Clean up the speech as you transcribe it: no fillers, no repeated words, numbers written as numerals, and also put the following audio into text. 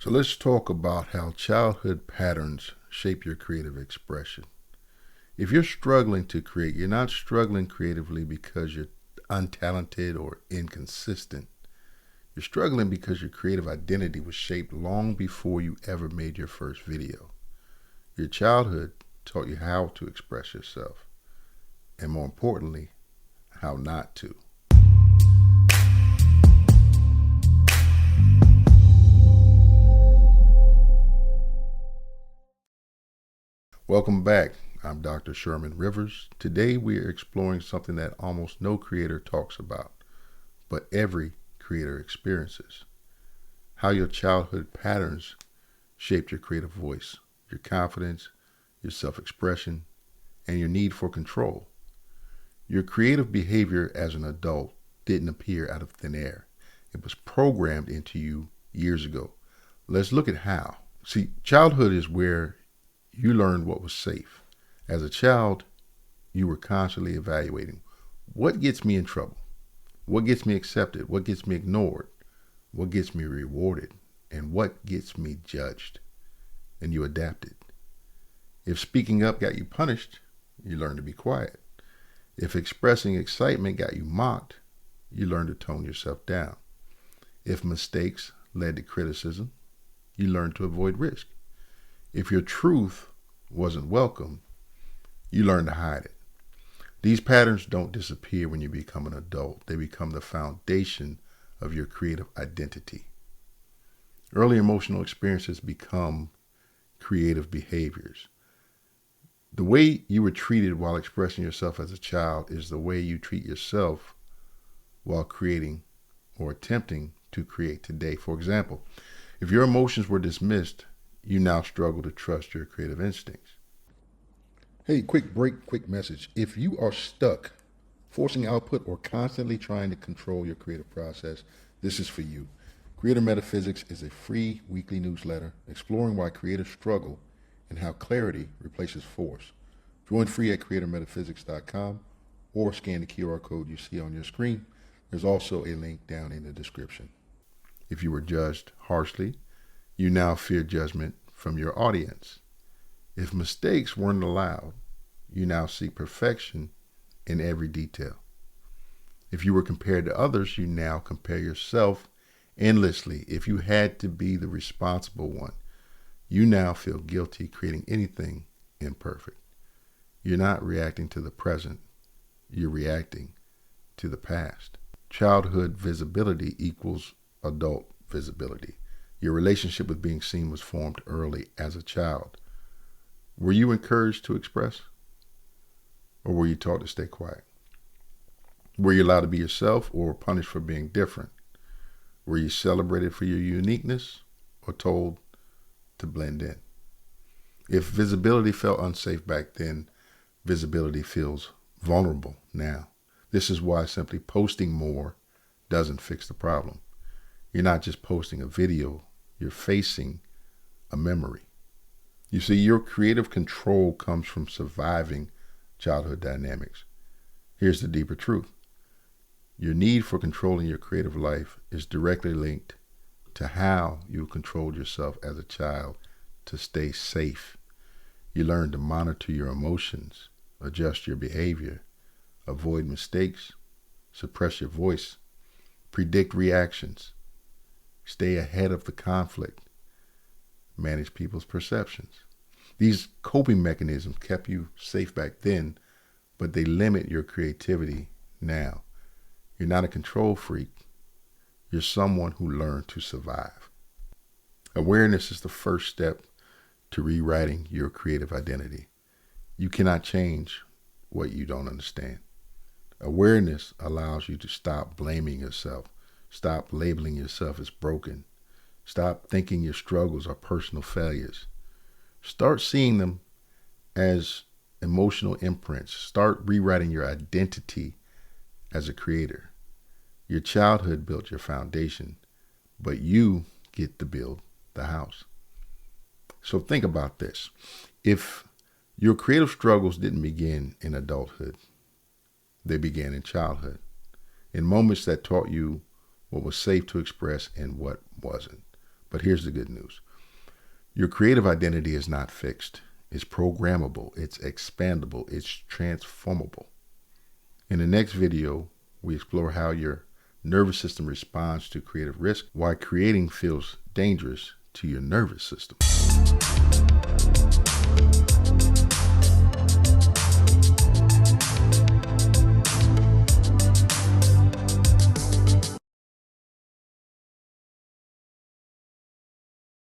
So let's talk about how childhood patterns shape your creative expression. If you're struggling to create, you're not struggling creatively because you're untalented or inconsistent. You're struggling because your creative identity was shaped long before you ever made your first video. Your childhood taught you how to express yourself, and more importantly, how not to. Welcome back. I'm Dr. Sherman Rivers. Today we are exploring something that almost no creator talks about, but every creator experiences. How your childhood patterns shaped your creative voice, your confidence, your self-expression, and your need for control. Your creative behavior as an adult didn't appear out of thin air. It was programmed into you years ago. Let's look at how. See, childhood is where you learned what was safe. As a child, you were constantly evaluating what gets me in trouble, what gets me accepted, what gets me ignored, what gets me rewarded, and what gets me judged. And you adapted. If speaking up got you punished, you learned to be quiet. If expressing excitement got you mocked, you learned to tone yourself down. If mistakes led to criticism, you learned to avoid risk. If your truth wasn't welcome, you learned to hide it. These patterns don't disappear when you become an adult. They become the foundation of your creative identity. Early emotional experiences become creative behaviors. The way you were treated while expressing yourself as a child is the way you treat yourself while creating or attempting to create today. For example, if your emotions were dismissed, you now struggle to trust your creative instincts. Hey, quick break, quick message. If you are stuck forcing output or constantly trying to control your creative process, this is for you. Creator Metaphysics is a free weekly newsletter exploring why creators struggle and how clarity replaces force. Join free at creatormetaphysics.com or scan the QR code you see on your screen. There's also a link down in the description. If you were judged harshly, you now fear judgment from your audience. If mistakes weren't allowed, you now seek perfection in every detail. If you were compared to others, you now compare yourself endlessly. If you had to be the responsible one, you now feel guilty creating anything imperfect. You're not reacting to the present, you're reacting to the past. Childhood visibility equals adult visibility. Your relationship with being seen was formed early as a child. Were you encouraged to express? Or were you taught to stay quiet? Were you allowed to be yourself or punished for being different? Were you celebrated for your uniqueness or told to blend in? If visibility felt unsafe back then, visibility feels vulnerable now. This is why simply posting more doesn't fix the problem. You're not just posting a video, you're facing a memory. You see, your creative control comes from surviving childhood dynamics. Here's the deeper truth. Your need for controlling your creative life is directly linked to how you controlled yourself as a child to stay safe. You learned to monitor your emotions, adjust your behavior, avoid mistakes, suppress your voice, predict reactions, stay ahead of the conflict, manage people's perceptions. These coping mechanisms kept you safe back then, but they limit your creativity now. You're not a control freak. You're someone who learned to survive. Awareness is the first step to rewriting your creative identity. You cannot change what you don't understand. Awareness allows you to stop blaming yourself, stop labeling yourself as broken, stop thinking your struggles are personal failures. Start seeing them as emotional imprints. Start rewriting your identity as a creator. Your childhood built your foundation, but you get to build the house. So think about this. If your creative struggles didn't begin in adulthood, they began in childhood, in moments that taught you what was safe to express and what wasn't. But here's the good news. Your creative identity is not fixed. It's programmable, it's expandable, it's transformable. In the next video, we explore how your nervous system responds to creative risk, why creating feels dangerous to your nervous system.